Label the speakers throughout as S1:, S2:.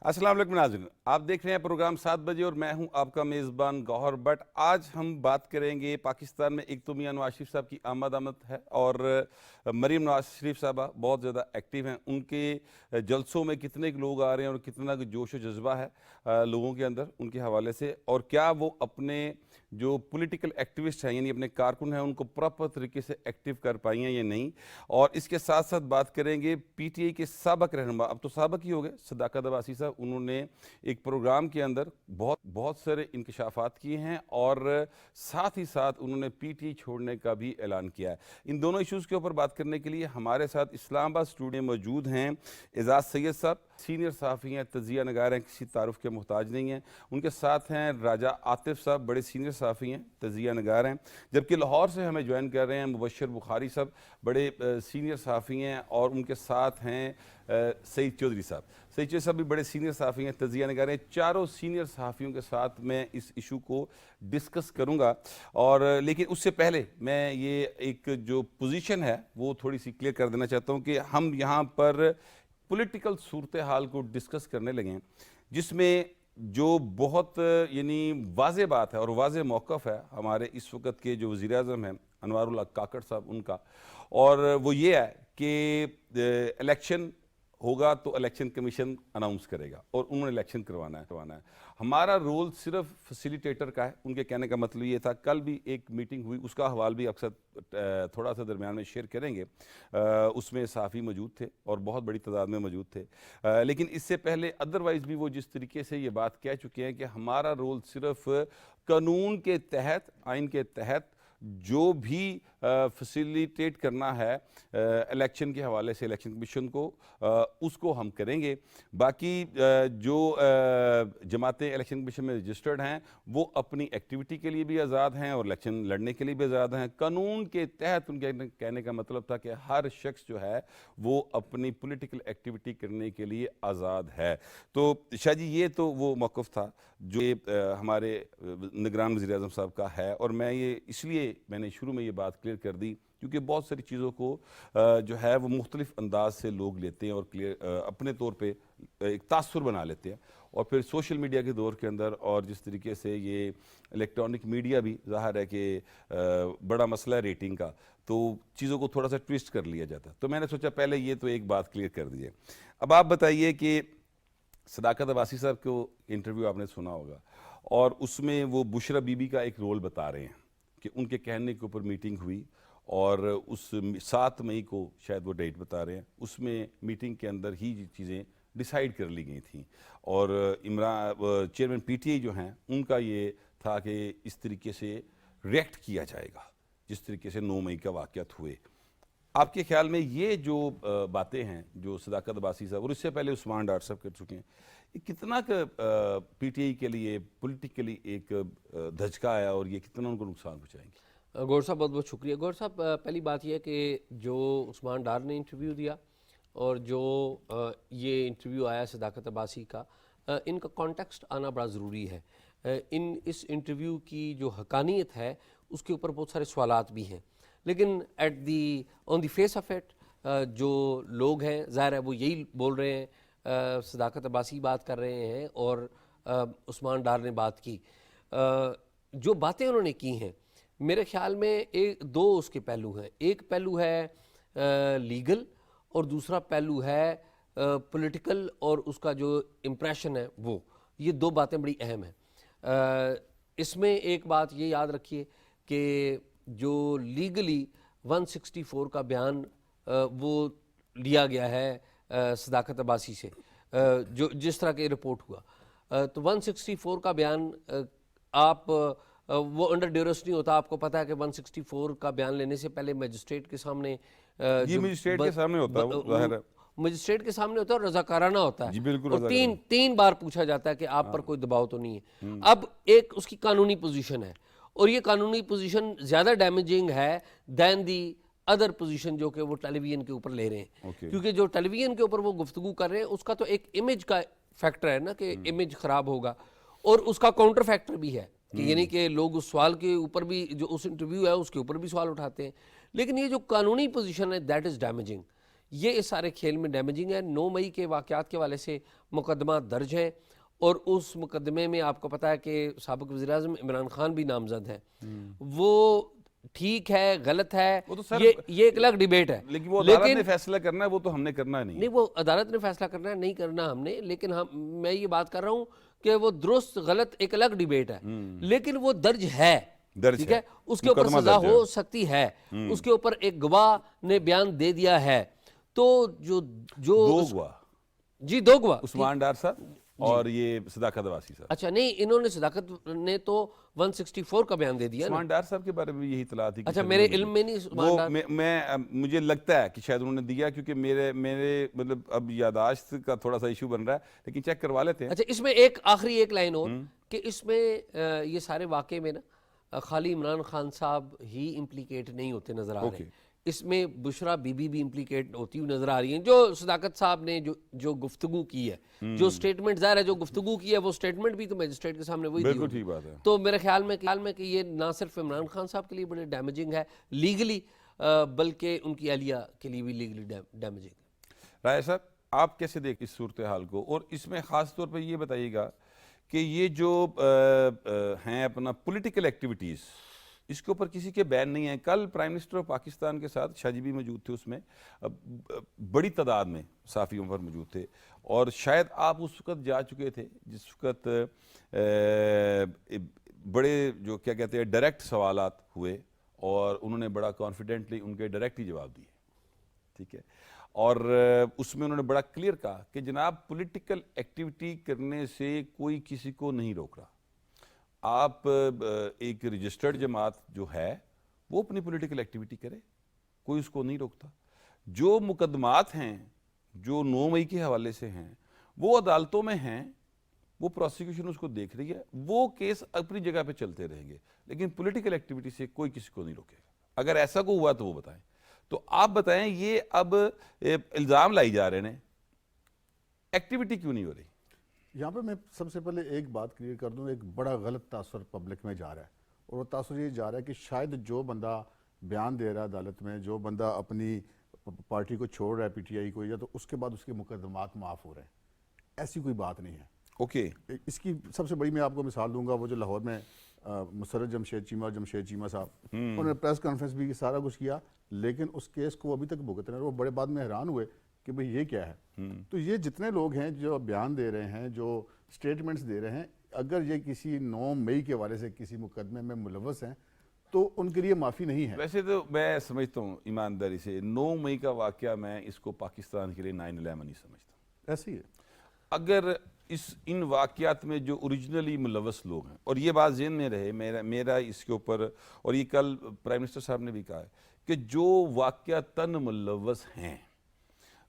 S1: अस्सलाम वालेकुम नाज़रीन, आप देख रहे हैं प्रोग्राम 7 बजे और मैं हूं आपका मेज़बान गौहर भट्ट। आज हम बात करेंगे पाकिस्तान में एक तो मियां नवाज शरीफ साहब की आमद है और मरीम नवाज शरीफ साहबा बहुत ज़्यादा एक्टिव हैं। उनके जलसों में कितने लोग आ रहे हैं और कितना जोश व जज्बा है लोगों के अंदर उनके हवाले से, और क्या वो अपने जो पॉलिटिकल एक्टिविस्ट हैं यानी अपने कारकुन हैं उनको प्रॉपर तरीके से एक्टिव कर पाई हैं या नहीं। और इसके साथ साथ बात करेंगे पीटीआई के साबक रहनुमा, अब तो साबक ही हो गए, सदाकत अब्बासी साहब, उन्होंने एक प्रोग्राम के अंदर बहुत बहुत सारे इंकशाफात किए हैं और साथ ही साथ उन्होंने पीटीआई छोड़ने का भी ऐलान किया है। इन दोनों इश्यूज़ के ऊपर बात करने के लिए हमारे साथ इस्लामाबाद स्टूडियो में मौजूद हैं एजाज सैयद साहब, सीनियर सहाफ़ी हैं, तजिया नगार हैं, किसी तारुफ के मोहताज नहीं हैं। उनके साथ हैं राजा आतिफ साहब, बड़े सीनियर सहाफ़ी हैं, तजिया नगार हैं। जबकि लाहौर से हमें ज्वाइन कर रहे हैं मुबशर बुखारी साहब, बड़े सीनियर सहाफ़ी हैं, और उनके साथ हैं सईद चौधरी साहब। सईद चौधरी साहब भी बड़े सीनियर सहाफ़ी हैं, तजिया नगार हैं। चारों सीनियर सहाफ़ियों के साथ मैं इस इशू को डिस्कस करूँगा, और लेकिन उससे पहले मैं ये एक जो पोजीशन है वो थोड़ी सी क्लियर कर देना चाहता हूँ कि हम यहाँ पर पॉलिटिकल सूरत हाल को डिस्कस करने लगे हैं, जिसमें जो बहुत यानी वाज़े बात है और वाज़े मौक़िफ़ है हमारे इस वक्त के जो वज़ीर आज़म हैं अनवारुल्लाह काकड़ साहब उनका, और वो ये है कि इलेक्शन होगा तो इलेक्शन कमीशन अनाउंस करेगा और उन्होंने इलेक्शन करवाना है। हमारा रोल सिर्फ फैसिलिटेटर का है। उनके कहने का मतलब ये था, कल भी एक मीटिंग हुई, उसका हवाल भी अक्सर थोड़ा सा दरमियान में शेयर करेंगे। उसमें सहाफ़ी मौजूद थे और बहुत बड़ी तादाद में मौजूद थे, लेकिन इससे पहले अदरवाइज़ भी वो जिस तरीके से ये बात कह चुके हैं कि हमारा रोल सिर्फ कानून के तहत, आइन के तहत जो भी फैसिलिटेट करना है इलेक्शन के हवाले से इलेक्शन कमीशन को, उसको हम करेंगे। बाकी जो जमातें इलेक्शन कमीशन में रजिस्टर्ड हैं वो अपनी एक्टिविटी के लिए भी आज़ाद हैं और इलेक्शन लड़ने के लिए भी आज़ाद हैं। कानून के तहत उनके कहने का मतलब था कि हर शख्स जो है वो अपनी पॉलिटिकल एक्टिविटी करने के लिए आज़ाद है। तो शाह जी, ये तो वो मौक़िफ़ था जो हमारे निगरान वज़ीर आज़म साहब का है, और मैं ये इसलिए मैंने शुरू में ये बात क्लियर कर दी क्योंकि बहुत सारी चीज़ों को जो है वो मुख्तलिफ अंदाज से लोग लेते हैं और क्लियर अपने तौर पे एक तासुर बना लेते हैं। और फिर सोशल मीडिया के दौर के अंदर और जिस तरीके से ये इलेक्ट्रॉनिक मीडिया भी ज़ाहिर है कि बड़ा मसला है रेटिंग का, तो चीज़ों को थोड़ा सा ट्विस्ट कर लिया जाता है। तो मैंने सोचा पहले ये तो एक बात क्लियर कर दी है। अब आप बताइए कि सदाकत अब्बासी साहब को इंटरव्यू आपने सुना होगा और उसमें वो बुशरा बीबी का एक रोल बता रहे हैं कि उनके कहने के ऊपर मीटिंग हुई और उस 7 मई को शायद वो डेट बता रहे हैं, उसमें मीटिंग के अंदर ही चीज़ें डिसाइड कर ली गई थी। और चेयरमैन पीटीआई जो हैं उनका ये था कि इस तरीके से रिएक्ट किया जाएगा जिस तरीके से 9 मई का वाक़यात हुए। आपके ख्याल में ये जो बातें हैं जो सदाकत अब्बासी साहब और इससे पहले उस्मान डार साहब कर चुके हैं, ये कितना पीटीआई के लिए पॉलिटिकली एक धचका आया और ये कितना उनको नुकसान पहुँचाएंगे?
S2: गौर साहब बहुत बहुत शुक्रिया। गौर साहब, पहली बात यह है कि जो उस्मान डार ने इंटरव्यू दिया और जो ये इंटरव्यू आया सदाकत अब्बासी का, इनका कॉन्टेक्स्ट आना बड़ा ज़रूरी है। इस इंटरव्यू की जो हकानियत है उसके ऊपर बहुत सारे सवालात भी हैं, लेकिन on the face of it जो लोग हैं ज़ाहिर है वो यही बोल रहे हैं, सदाकत अब्बासी बात कर रहे हैं और उस्मान डार ने बात की। जो बातें उन्होंने की हैं मेरे ख्याल में दो उसके पहलू हैं। एक पहलू है लीगल और दूसरा पहलू है पॉलिटिकल, और उसका जो इम्प्रेशन है वो, ये दो बातें बड़ी अहम हैं। इसमें एक बात ये याद रखिए कि जो लीगली 164 का बयान वो लिया गया है सदाकत अब्बासी से, जो जिस तरह के रिपोर्ट हुआ, तो 164 का बयान आप वो अंडर ड्यूरस नहीं होता। आपको पता है कि 164 का बयान लेने से पहले मजिस्ट्रेट के सामने
S1: मजिस्ट्रेट के सामने होता है,
S2: मजिस्ट्रेट के सामने होता है और रजाकाराना होता है।
S1: जी बिल्कुल,
S2: और तीन बार पूछा जाता है कि आप पर कोई दबाव तो नहीं है। अब एक उसकी कानूनी पोजीशन है और ये कानूनी पोजीशन ज़्यादा डैमेजिंग है दैन दी अदर पोजीशन जो कि वो टेलीविजन के ऊपर ले रहे हैं। क्योंकि जो टेलीविजन के ऊपर वो गुफ्तगू कर रहे हैं उसका तो एक इमेज का फैक्टर है ना, कि इमेज खराब होगा, और उसका काउंटर फैक्टर भी है कि यानी कि लोग उस सवाल के ऊपर भी, जो उस इंटरव्यू है उसके ऊपर भी सवाल उठाते हैं। लेकिन ये जो कानूनी पोजीशन है दैट इज़ डैमेजिंग। ये इस सारे खेल में डैमेजिंग है। 9 मई के वाक़यात के हवाले से मुकदमा दर्ज है और उस मुकदमे में आपको पता है कि साबिक़ वज़ीर-ए-आज़म इमरान खान भी नामज़द है। वो ठीक है, गलत है,
S1: वो तो सर
S2: ये एक अलग डिबेट है।
S1: लेकिन वो अदालत ने फैसला करना है, वो तो हमने करना नहीं।
S2: नहीं, वो अदालत ने फैसला करना है, नहीं करना हमने, लेकिन मैं ये बात कर रहा हूँ कि वो दुरुस्त गलत एक अलग डिबेट है, लेकिन वो दर्ज है, ठीक है, उसके ऊपर सजा हो सकती है, उसके ऊपर एक गवाह ने बयान दे दिया है। तो जो
S1: दो गवाह,
S2: जी 2 गवाह,
S1: उस्मान डार साहब और ये सदाकत अब्बासी साहब।
S2: अच्छा, नहीं, इन्होंने सदाकत ने तो 164 का बयान दे दिया ना।
S1: उस्मान डार साहब के बारे में यही इतला थी।
S2: अच्छा, मेरे इल्म में नहीं उस्मान डार।
S1: मुझे लगता है कि शायद उन्होंने दिया, क्योंकि मेरे मतलब अब यादाश्त का थोड़ा सा इशू बन रहा है, लेकिन चेक करवा लेते हैं।
S2: अच्छा, इसमें एक आखिरी एक लाइन और कि इसमें ये सारे वाक़े में ना खाली इमरान खान साहब ही इम्प्लीकेट नहीं होते नजर आ रहे हैं, इसमें बुशरा बीबी भी इम्प्लीकेट होती हुई नजर आ रही हैं। जो सदाकत साहब ने जो गुफ्तगू की है, जो स्टेटमेंट ज़ाहिर है, जो गुफ्तगू की है, वो स्टेटमेंट भी तो मजिस्ट्रेट के सामने वही
S1: बिल्कुल ठीक बात है।
S2: तो मेरे ख्याल में कि ये ना सिर्फ इमरान खान साहब के लिए बड़े डैमेजिंग है लीगली, बल्कि उनकी अहलिया के लिए भी लीगली डैमेजिंग है।
S1: राय साहब, आप कैसे देख इस सूरत हाल को, और इसमें ख़ास तौर पर ये बताइएगा कि ये जो हैं अपना पॉलिटिकल एक्टिविटीज़, इसके ऊपर किसी के बैन नहीं है। कल प्राइम मिनिस्टर ऑफ पाकिस्तान के साथ शाहजी भी मौजूद थे, उसमें बड़ी तादाद में साफ़ी उमर मौजूद थे, और शायद आप उस वक़्त जा चुके थे जिस वक़्त बड़े जो क्या कहते हैं डायरेक्ट सवालात हुए, और उन्होंने बड़ा कॉन्फिडेंटली उनके डायरेक्ट ही जवाब दिए, ठीक है। और उसमें उन्होंने बड़ा क्लियर कहा कि जनाब पॉलिटिकल एक्टिविटी करने से कोई किसी को नहीं रोक रहा। आप एक रजिस्टर्ड जमात जो है वो अपनी पॉलिटिकल एक्टिविटी करे, कोई उसको नहीं रोकता। जो मुकदमात हैं जो 9 मई के हवाले से हैं वो अदालतों में हैं, वो प्रोसिक्यूशन उसको देख रही है, वो केस अपनी जगह पे चलते रहेंगे, लेकिन पॉलिटिकल एक्टिविटी से कोई किसी को नहीं रोकेगा। अगर ऐसा को हुआ तो वो बताएं। तो आप बताएं, ये अब इल्ज़ाम लाई जा रहे हैं, एक्टिविटी क्यों नहीं हो रही?
S3: यहाँ पे मैं सबसे पहले एक बात क्लियर कर दूँ, एक बड़ा गलत तासुर पब्लिक में जा रहा है, और वो तासुर ये जा रहा है कि शायद जो बंदा बयान दे रहा है अदालत में, जो बंदा अपनी पार्टी को छोड़ रहा है पीटीआई को, या तो उसके बाद उसके मुकदमात माफ़ हो रहे हैं। ऐसी कोई बात नहीं है।
S1: ओके,
S3: इसकी सबसे बड़ी मैं आपको मिसाल दूंगा, वो जो लाहौर में मुसर्रत जमशेद चीमा साहब, उन्होंने प्रेस कॉन्फ्रेंस भी सारा कुछ किया, लेकिन उस केस को अभी तक भुगत रहे हैं। वो बड़े बाद में हैरान हुए कि भाई ये क्या है। तो ये जितने लोग हैं जो बयान दे रहे हैं, जो स्टेटमेंट्स दे रहे हैं, अगर ये किसी 9 मई के हवाले से किसी मुकदमे में मुलव्वस हैं तो उनके लिए माफ़ी नहीं है।
S1: वैसे तो मैं समझता हूँ ईमानदारी से 9 मई का वाक़या, मैं इसको पाकिस्तान के लिए 9/11 नहीं समझता।
S3: ऐसी है।
S1: अगर इन वाक़यात में जो ओरिजिनली मुलव्वस लोग हैं, और ये बात ज़हन में रहे, मेरा इसके ऊपर, और ये कल प्राइम मिनिस्टर साहब ने भी कहा है कि जो वाक़यातन मुलव्वस हैं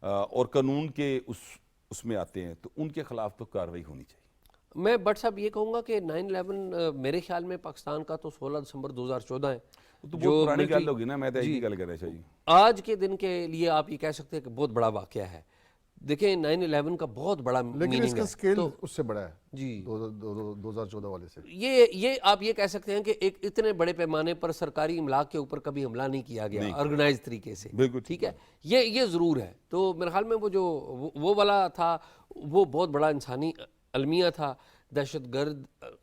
S1: और कानून के उसमें आते हैं, तो उनके ख़िलाफ़ तो कार्रवाई होनी चाहिए।
S2: मैं बट साहब ये कहूँगा कि 9/11 मेरे ख्याल में पाकिस्तान का तो 16 दिसंबर 2014 है,
S1: तो बहुत पुरानी गल होगी ना, मैं तो यही गल कर रहा चाहिए।
S2: आज के दिन के लिए आप ये कह सकते हैं कि बहुत बड़ा वाक़या है। देखिए 9/11 का बहुत बड़ा
S3: लेकिन इसका स्केल
S2: तो
S3: उससे बड़ा है
S2: जी
S3: 2014 वाले से।
S2: ये आप ये कह सकते हैं कि एक इतने बड़े पैमाने पर सरकारी इमलाक के ऊपर कभी हमला नहीं किया गया ऑर्गेनाइज तरीके से,
S1: बिल्कुल
S2: ठीक है, ये ज़रूर है। तो मेरे ख्याल में वो जो वो वाला था, वो बहुत बड़ा इंसानी अलमिया था। दहशत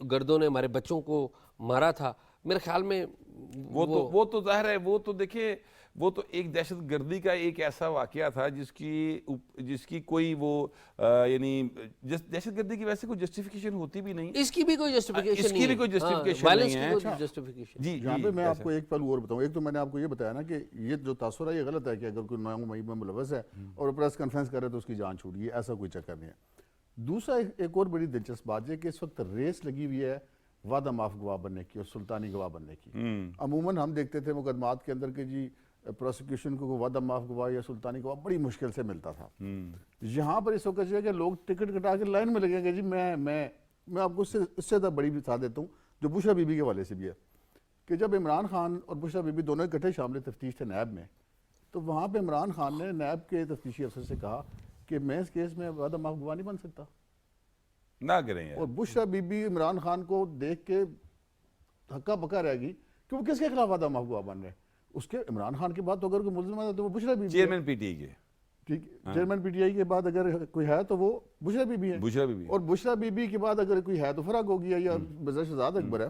S2: गर्दों ने हमारे बच्चों को मारा था। मेरे ख्याल में
S1: वो तो जाहिर है, वो तो देखिए, वो तो एक दहशत गर्दी का एक ऐसा वाकया था जिसकी कोई वो यानी दहशत गर्दी की वैसे कोई जस्टिफिकेशन होती भी नहीं,
S2: इसकी भी कोई जस्टिफिकेशन नहीं है,
S1: कोई जस्टिफिकेशन नहीं है।
S2: जस्टिफिकेशन
S1: जी,
S3: यहाँ पे मैं आपको एक पहलू और बताऊँ। एक तो मैंने आपको ये बताया ना कि ये जो तासुर है ये गलत है कि अगर कोई 9 मई में मुलव्वस है और प्रेस कॉन्फ्रेंस कर रहे तो उसकी जान छूट गई, ऐसा कोई चक्कर नहीं है। दूसरा एक और बड़ी दिलचस्प बात है कि इस वक्त रेस लगी हुई है वादा माफ गवाह बनने की और सुल्तानी गवाह बनने की। अमूमन हम देखते थे मुकदमात के अंदर कि जी प्रोसिक्यूशन को वादा माफ गवाह या सुल्तानी गवाह बड़ी मुश्किल से मिलता था। यहाँ पर इस वक्त जो है कि लोग टिकट कटा के लाइन में लगेंगे। जी मैं आपको इससे बड़ी बता देता हूँ जो बुशरा बीबी के वाले से भी है कि जब इमरान खान और बुशरा बीबी दोनों इकट्ठे शामिल तफ्तीश थे नैब में, तो वहाँ पर इमरान खान ने नैब के तफ्तीशी अफसर से कहा कि मैं इस केस में वादा माफ गवाह नहीं बन सकता
S1: ना करें यार।
S3: और बुशरा बीबी इमरान खान को देख के हक्का बक्का रहेगी कि वो किसके खिलाफ वादा माफ गवाह बन रहे। उसके इमरान खान की बात तो अगर कोई मुल्ज़िम है तो वो बुशरा बीबी
S1: चेयरमैन पीटीआई के।
S3: ठीक है, चेयरमैन पीटीआई के बाद अगर कोई है तो वो बुशरा बीबी है,
S1: बुशरा बीबी।
S3: और बुशरा बीबी के बाद अगर कोई है तो फराग हो गया या मिर्जा शहजाद अकबर है।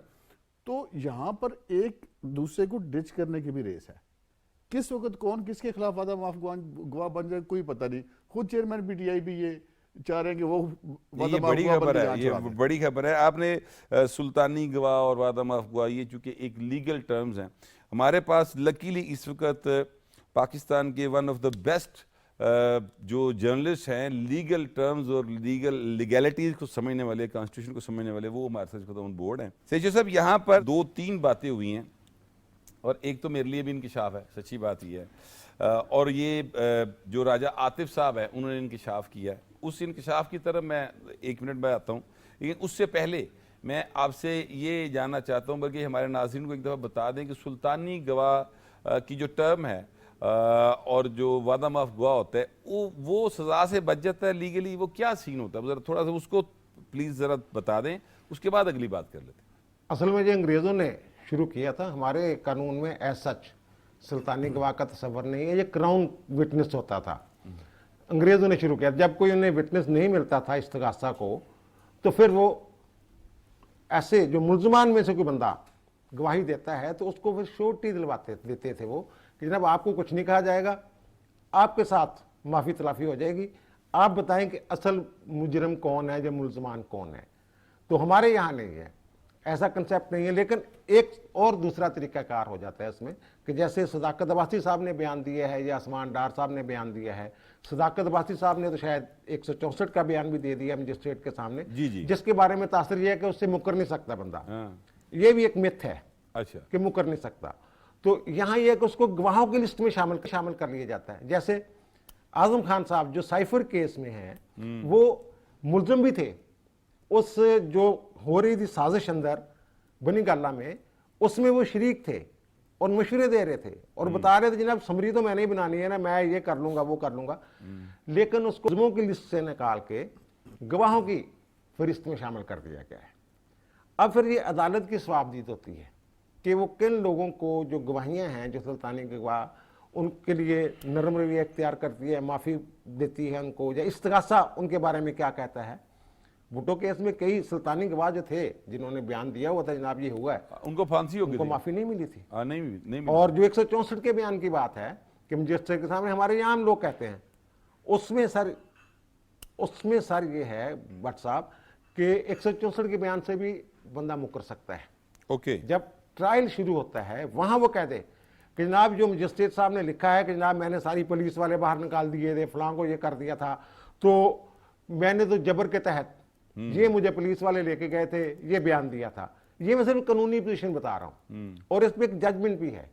S3: तो यहाँ पर एक दूसरे को डिच करने की भी रेस है, किस वक्त कौन किसके खिलाफ वादा माफ गवाह बन जाए कोई पता नहीं। खुद चेयरमैन पीटीआई भी ये चाह रहे हैं कि वो
S1: ये बड़ी खबर है, ये बड़ी खबर है। आपने सुल्तानी गवाह और वादा माफ गवाह, ये चूंकि एक लीगल टर्म्स हैं, हमारे पास लकीली इस वक्त पाकिस्तान के वन ऑफ द बेस्ट जो जर्नलिस्ट हैं, लीगल टर्म्स और लीगैलिटीज को समझने वाले, कॉन्स्टिट्यूशन को समझने वाले, वो हमारे साथ ऑन बोर्ड हैं। सेजो साहब, यहाँ पर 2-3 बातें हुई हैं और एक तो मेरे लिए भी इंकिशाफ है, सच्ची बात ये है। और ये जो राजा आतिफ साहब है उन्होंने इंकिशाफ किया है, उस इंकिशाफ की तरफ मैं 1 मिनट में आता हूँ। लेकिन उससे पहले मैं आपसे ये जानना चाहता हूँ, बल्कि हमारे नाज़रीन को एक दफ़ा बता दें कि सुल्तानी गवाह की जो टर्म है और जो वादा माफ गवाह होता है वो सज़ा से बच जाता है लीगली, वो क्या सीन होता है? ज़रा थोड़ा सा उसको प्लीज़ ज़रा बता दें, उसके बाद अगली बात कर लेते हैं।
S4: असल में जो अंग्रेज़ों ने शुरू किया था, हमारे कानून में एज सच सुल्तानी गवाह का तस्वर नहीं है, ये क्राउन विटनेस होता था। अंग्रेज़ों ने शुरू किया, जब कोई उन्हें विटनेस नहीं मिलता था इस्तगासा को, तो फिर वो ऐसे जो मुल्ज़मान में से कोई बंदा गवाही देता है तो उसको फिर श्योरिटी देते थे वो कि जनाब आपको कुछ नहीं कहा जाएगा, आपके साथ माफ़ी तलाफ़ी हो जाएगी, आप बताएं कि असल मुजरम कौन है या मुल्ज़मान कौन है। तो हमारे यहाँ नहीं है, ऐसा कंसेप्ट नहीं है। लेकिन एक और दूसरा तरीक़ाकार हो जाता है इसमें कि जैसे सदाकत अब्बासी साहब ने बयान दिया है या आसमान डार साहब ने बयान दिया है। सदाकत अब्बासी साहब ने तो शायद 164 का बयान भी दे दिया मजिस्ट्रेट के सामने, जिसके बारे में तासर यह है कि उससे मुकर नहीं सकता बंदा। ये भी एक मिथ है, अच्छा, कि मुकर नहीं सकता। तो यहाँ यह है कि उसको गवाहों की लिस्ट में शामिल कर लिया जाता है। जैसे आजम खान साहब जो साइफर केस में हैं, वो मुलजम भी थे उस जो हो रही थी साजिश अंदर बनी गाला में, उसमें वो शरीक थे और मशवरे दे रहे थे और बता रहे थे जनाब समरी तो मैंने ही बनानी है ना, मैं ये कर लूंगा वो कर लूंगा। लेकिन उसको मुलजमों की लिस्ट से निकाल के गवाहों की फहरिस्त में शामिल कर दिया गया है। अब फिर ये अदालत की सवाबदीद होती है कि वो किन लोगों को जो गवाहियाँ हैं, जो सुल्तानी गवाह, उनके लिए नरम रवैया इख्तियार करती है, माफ़ी देती है उनको, या इस्तगासा उनके बारे में क्या कहता है। भुट्टो केस में कई सुल्तानी गवाह जो थे जिन्होंने बयान दिया हुआ था जनाब ये हुआ है,
S1: उनको फांसी हो गई,
S4: उनको माफ़ी नहीं मिली थी।
S1: नहीं मिली।
S4: और जो 164 के बयान की बात है कि मजिस्ट्रेट के सामने हमारे यहाँ लोग कहते हैं, उसमें सर ये है भट्ट साहब कि 164 के बयान से भी बंदा मुकर सकता है।
S1: ओके,
S4: जब ट्रायल शुरू होता है वहां वो कह दे कि जनाब जो मजिस्ट्रेट साहब ने लिखा है कि जनाब मैंने सारी पुलिस वाले बाहर निकाल दिए थे, फलां को ये कर दिया था, तो मैंने तो जबर के तहत ये मुझे पुलिस वाले लेके गए थे, ये बयान दिया था। ये मैं सिर्फ कानूनी पोजीशन बता रहा हूँ और इसमें एक जजमेंट भी है,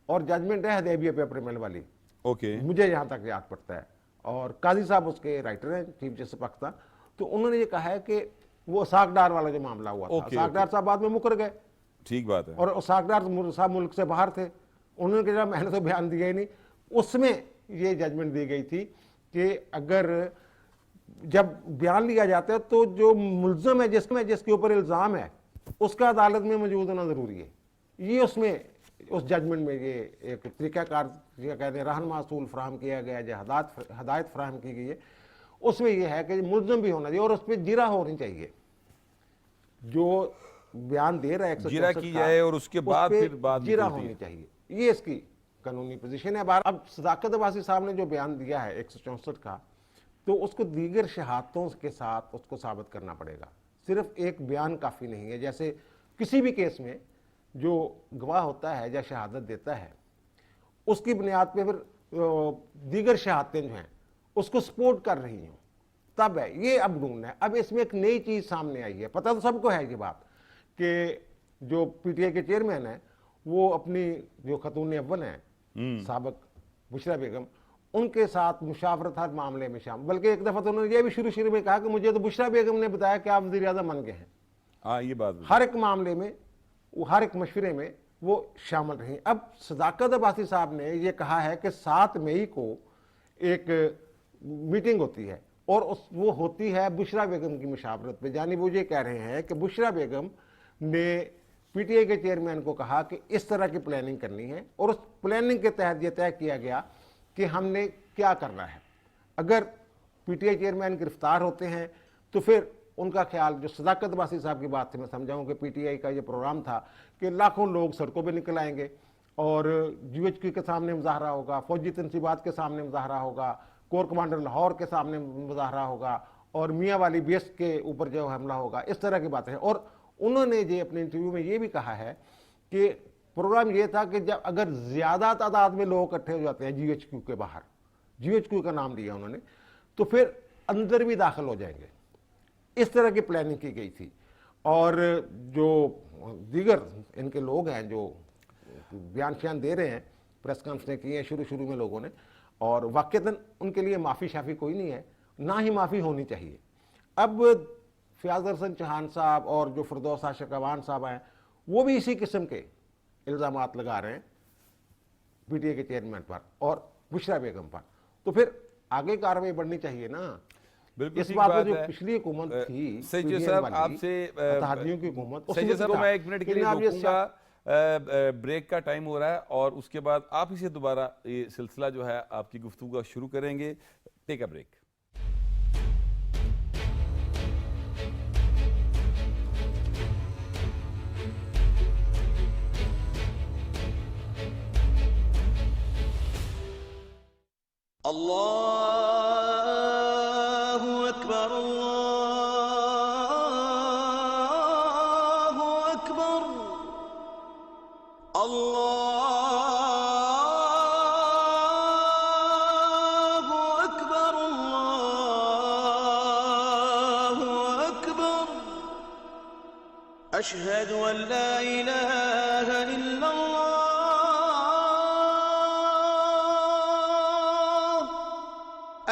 S4: और जजमेंट है हदैबिया पेपर मिल वाली।
S1: ओके,
S4: मुझे यहाँ तक याद पड़ता है, और काजी साहब उसके राइटर हैं, चीफ जस्टिस पाकिस्तान। तो उन्होंने ये कहा है कि वो साकडार वाला जो मामला हुआ था, साकडार साहब बाद में मुकर गए,
S1: ठीक बात है,
S4: और साकडार साहब मुल्क से बाहर थे, उन्होंने कहा मैंने तो बयान दिया ही नहीं। उसमें ये जजमेंट दी गई थी कि अगर जब बयान लिया जाता है तो जो मुल्ज़म है जिसके ऊपर इल्ज़ाम है उसका अदालत में मौजूद होना ज़रूरी है। ये उसमें उस जजमेंट में ये एक तरीक़ाकार कहते हैं रहनुमा असूल फ्राहम किया गया है, जो हदायत फ्राहम की गई है, उसमें यह है कि मुल्ज़म भी होना चाहिए और उस पर जिरा होनी चाहिए। जो बयान दे रहा है
S1: जिरा की जाए और उसके बाद फिर बात
S4: जिरा होनी चाहिए, ये इसकी कानूनी पोजीशन है। अब सदाकत अब्बासी साहब ने जो बयान दिया है 164 का, तो उसको दीगर शहादतों के साथ उसको साबित करना पड़ेगा, सिर्फ एक बयान काफ़ी नहीं है। जैसे किसी भी केस में जो गवाह होता है या शहादत देता है, उसकी बुनियाद पे फिर दीगर शहादतें जो हैं उसको सपोर्ट कर रही हूँ, तब है ये अब ढूंढना है। अब इसमें एक नई चीज़ सामने आई है, पता तो सबको है ये बात कि जो पीटीआई के चेयरमैन हैं वो अपनी जो खतून अव्वल हैं साबिक बुशरा बेगम, उनके साथ मुशावरत हर मामले में शामिल। बल्कि एक दफ़ा तो उन्होंने ये भी शुरू में कहा कि मुझे तो बुशरा बेगम ने बताया कि आप वज़ीर आज़म बन गए हैं।
S1: हाँ, ये बात
S4: हर एक मामले में, हर एक मशवरे में वो शामिल रही। अब सदाकत अब्बासी साहब ने ये कहा है कि 7 मई को एक मीटिंग होती है और वो होती है बुशरा बेगम की मुशावरत पे। यानी वो ये कह रहे हैं कि बुशरा बेगम ने पीटीआई के चेयरमैन को कहा कि इस तरह की प्लानिंग करनी है और उस प्लानिंग के तहत ये तय किया गया कि हमने क्या करना है। अगर पीटीआई चेयरमैन गिरफ्तार होते हैं तो फिर उनका ख्याल, जो सदाकत बासी साहब की बात थी, मैं समझाऊं कि पीटीआई का ये प्रोग्राम था कि लाखों लोग सड़कों पे निकल आएंगे और जीएचक्यू के सामने मुजाहरा होगा, फौजी तनसीबात के सामने मुजाहरा होगा, कोर कमांडर लाहौर के सामने मुजाहरा होगा और मियाँ वाली बेस के ऊपर जो हमला होगा, इस तरह की बातें हैं। और उन्होंने ये अपने इंटरव्यू में ये भी कहा है कि प्रोग्राम ये था कि जब अगर ज़्यादा तादाद में लोग इकट्ठे हो जाते हैं जीएचक्यू के बाहर, जीएचक्यू का नाम दिया उन्होंने, तो फिर अंदर भी दाखिल हो जाएंगे। इस तरह की प्लानिंग की गई थी। और जो दीगर इनके लोग हैं जो बयान श्यान दे रहे हैं, प्रेस कॉन्फ्रेंस की है शुरू में लोगों ने, और वाकईतन उनके लिए माफ़ी शाफ़ी कोई नहीं है, ना ही माफ़ी होनी चाहिए। अब फयाज हसन चौहान साहब और जो फिरदौस आशिक अवान साहब हैं, वो भी इसी किस्म के इल्ज़ामात लगा रहे हैं पीटीए के चेयरमैन पर और बुशरा बेगम पर। तो फिर आगे कार्रवाई बढ़नी चाहिए ना।
S1: बिल्कुल
S4: इस
S1: ठीक
S4: बात में
S1: बात
S4: जो
S1: है।
S4: पिछली हुकूमत थी
S1: सैयद
S4: PDM
S1: साहब,
S4: वाली,
S1: आपसे
S4: अतहादियों की हुकूमत, उसमें
S1: सैयद साहब
S4: तो
S1: मैं 1 मिनट के लिए
S4: आप ये
S1: रोकूंगा, ब्रेक का टाइम हो रहा है और उसके बाद आप ही से दोबारा ये सिलसिला जो है आपकी गुफ्तगू का शुरू करेंगे। Take a break.
S5: अल्लाहु अकबर, अल्लाहु अकबर, अल्लाहु अकबर, अल्लाहु अकबर, अशहदु अन ला इलाहा इल्लल्लाह,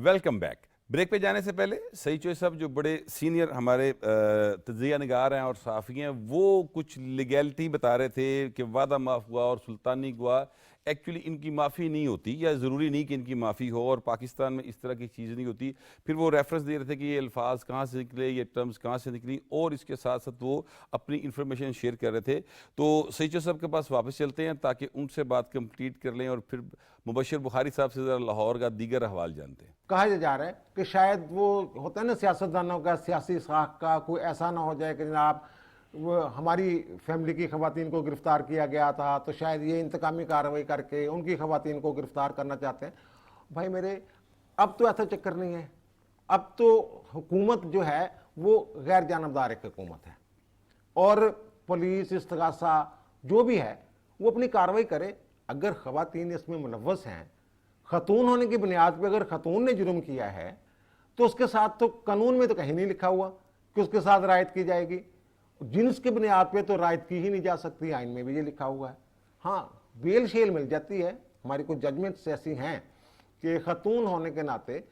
S1: वेलकम बैक। ब्रेक पे जाने से पहले सही चॉइस साहब जो बड़े सीनियर हमारे तजिया निगार हैं और सहाफ़ी हैं, वो कुछ लीगैलिटी बता रहे थे कि वादा माफ़ हुआ और सुल्तानी हुआ, एक्चुअली इनकी माफ़ी नहीं होती या ज़रूरी नहीं कि इनकी माफ़ी हो, और पाकिस्तान में इस तरह की चीज़ नहीं होती। फिर वो रेफरेंस दे रहे थे कि ये अल्फाज कहाँ से निकले, ये टर्म्स कहाँ से निकली, और इसके साथ साथ वो अपनी इन्फॉर्मेशन शेयर कर रहे थे। तो सही चॉइस साहब के पास वापस चलते हैं ताकि उनसे बात कंप्लीट कर लें और फिर मुबशर बुखारी साहब से ज़रा लाहौर का दीगर अहवाल जानते हैं।
S4: कहा जा रहा है कि शायद वो होता है ना सियासतदानों का, सियासी साख का, कोई ऐसा ना हो जाए कि जनाब वो हमारी फैमिली की खवातीन को गिरफ्तार किया गया था तो शायद ये इंतकामी कार्रवाई करके उनकी खवातीन को गिरफ्तार करना चाहते हैं। भाई मेरे, अब तो ऐसा चक्कर नहीं है। अब तो हुकूमत जो है वो गैर जानबदार एक हुकूमत है, और पुलिस इस्तगासा जो भी है वो अपनी कार्रवाई करे। अगर खवातीन इसमें मुलव्वस हैं, खतून होने की बुनियाद पर अगर खतून ने जुर्म किया है तो उसके साथ तो कानून में तो कहीं नहीं लिखा हुआ कि उसके साथ रायत की जाएगी। जिन्स की बुनियाद पे तो रायत की ही नहीं जा सकती, आइन में भी ये लिखा हुआ है। हाँ, बेल शेल मिल जाती है, हमारी कुछ जजमेंट्स ऐसी हैं कि खतून होने के नाते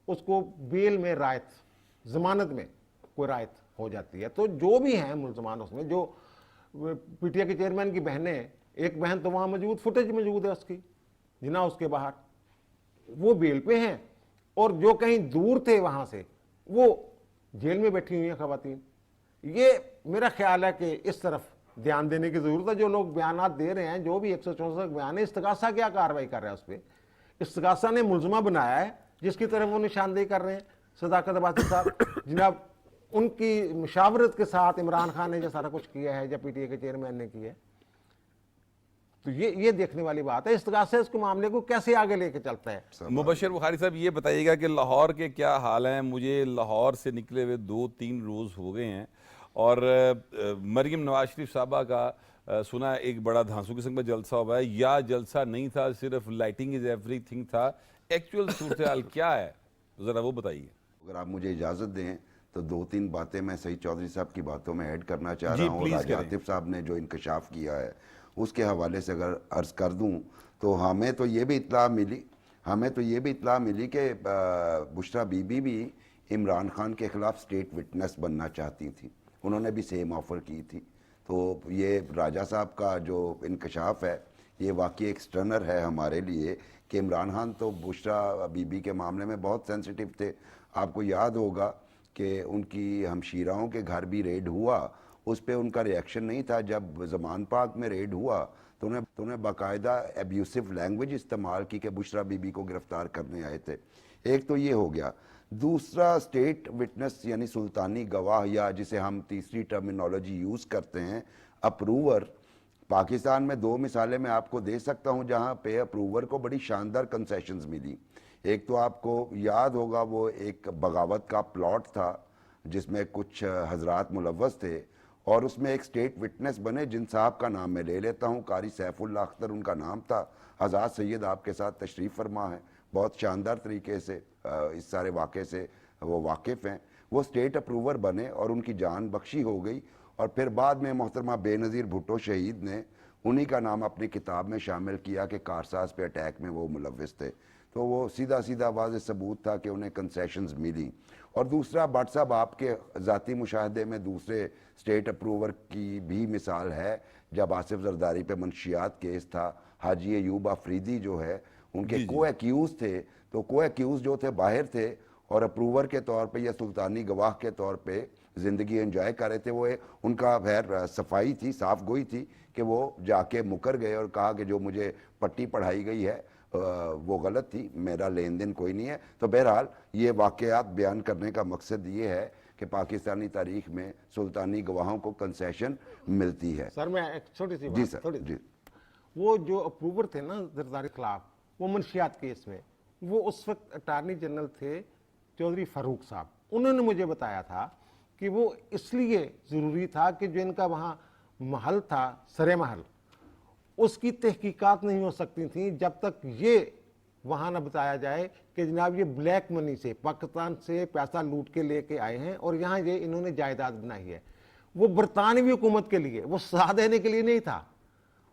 S4: उसको बेल में रायत, जमानत में कोई रायत हो जाती है। तो जो भी हैं मुलजमान उसमें, जो पीटीआई के चेयरमैन की बहनें, एक बहन तो वहाँ मौजूद, फुटेज मौजूद है उसकी, जिना उसके बाहर, वो बेल पे हैं, और जो कहीं दूर थे वहाँ से वो जेल में बैठी हुई हैं खवातीन। ये मेरा ख्याल है कि इस तरफ ध्यान देने की जरूरत है। जो लोग बयानात दे रहे हैं, जो भी 164 बयान है, इस्तगासा क्या कार्रवाई कर रहा है उस पर? इस्तगासा ने मुलजमा बनाया है जिसकी तरफ वो निशानदेही कर रहे हैं सदाकत अब्बासी साहब जनाब। उनकी मुशावरत के साथ इमरान खान ने जो सारा कुछ किया है, जब पीटीआई के चेयरमैन ने किया है, तो ये देखने वाली बात है। इस्तगासा इसके मामले को कैसे आगे लेके चलता है।
S1: मुबशर बुखारी साहब ये बताइएगा कि लाहौर के क्या हाल हैं? मुझे लाहौर से निकले हुए 2-3 रोज़ हो गए हैं, और मरीम नवाज शरीफ साहबा का सुना एक बड़ा धांसू किस्म का जलसा हुआ है, या जलसा नहीं था, सिर्फ लाइटिंग इज एवरीथिंग था। एक्चुअल सूरत हाल क्या है, ज़रा वो बताइए।
S6: अगर आप मुझे इजाज़त दें तो 2-3 बातें मैं सईद चौधरी साहब की बातों में ऐड करना चाह
S1: जी,
S6: रहा हूँ।
S1: प्लीज़
S6: राजा
S1: करें।
S6: आतिफ साहब ने जो इंकशाफ किया है उसके हवाले से अगर अर्ज़ कर दूँ तो हमें तो ये भी इत्तला मिली कि बुशरा बीबी भी इमरान खान के ख़िलाफ़ स्टेट विटनेस बनना चाहती थी, उन्होंने भी सेम ऑफ़र की थी। तो ये राजा साहब का जो इंकशाफ है ये वाकई एक स्टनर है हमारे लिए कि इमरान खान तो बुशरा बीबी के मामले में बहुत सेंसिटिव थे। आपको याद होगा कि उनकी हमशीराओं के घर भी रेड हुआ, उस पर उनका रिएक्शन नहीं था। जब ज़मान पाक में रेड हुआ तो उन्हें बाकायदा एब्यूसिव लैंग्वेज इस्तेमाल की कि बुशरा बीबी को गिरफ़्तार करने आए थे। एक तो ये हो गया। दूसरा, स्टेट विटनेस यानी सुल्तानी गवाह, या जिसे हम तीसरी टर्मिनोलॉजी यूज़ करते हैं, अप्रूवर। पाकिस्तान में 2 मिसालें मैं आपको दे सकता हूँ जहाँ पे अप्रूवर को बड़ी शानदार कंसेशंस मिली। एक तो आपको याद होगा वो एक बगावत का प्लॉट था जिसमें कुछ हजरात मुलव्वस थे, और उसमें एक स्टेट विटनेस बने जिन साहब का नाम मैं ले लेता हूँ, कारी सैफुल्लाह अख्तर उनका नाम था। आज़ाद सैयद आपके साथ तशरीफ़ फरमा है, बहुत शानदार तरीके से इस सारे वाक़े से वो वाकिफ़ हैं। वो स्टेट अप्रूवर बने और उनकी जान बख्शी हो गई, और फिर बाद में मोहतरमा बेनज़ीर भुट्टो शहीद ने उन्हीं का नाम अपनी किताब में शामिल किया कि कारसाज पे अटैक में वो मुलव्वस थे। तो वो सीधा वाज़ेह सबूत था कि उन्हें कंसेशंस मिली। और दूसरा, भट्ट साहब आपके ज़ाती मुशाहदे में दूसरे स्टेट अप्रूवर की भी मिसाल है, जब आसिफ जरदारी पे मंशियात केस था, हाजी अयूब अफरीदी जो है उनके को एक्यूज़ थे, तो को एक्यूज़ जो थे बाहर थे और अप्रूवर के तौर पे या सुल्तानी गवाह के तौर पे ज़िंदगी एंजॉय कर रहे थे। वो उनका खैर सफाई थी, साफ गोई थी कि वो जाके मुकर गए और कहा कि जो मुझे पट्टी पढ़ाई गई है वो गलत थी, मेरा लेन देन कोई नहीं है। तो बहरहाल ये वाक़यात बयान करने का मकसद ये है कि पाकिस्तानी तारीख में सुल्तानी गवाहों को कंसेशन मिलती है।
S4: सर मैं एक छोटी सी
S6: जी
S4: बात,
S6: सर,
S4: थोड़ी
S6: जी।
S4: वो जो अप्रूवर थे ना जरदारी के खिलाफ, वो मंशियात केस में, वो उस वक्त अटारनी जनरल थे चौधरी फारूक साहब। उन्होंने मुझे बताया था कि वो इसलिए ज़रूरी था कि जो इनका वहाँ महल था, सरे महल, उसकी तहकीकात नहीं हो सकती थी जब तक ये वहाँ न बताया जाए कि जनाब ये ब्लैक मनी से, पाकिस्तान से पैसा लूट के लेके आए हैं और यहाँ ये इन्होंने जायदाद बनाई है। वो बरतानवी हुकूमत के लिए, वो साथ देने के लिए नहीं था,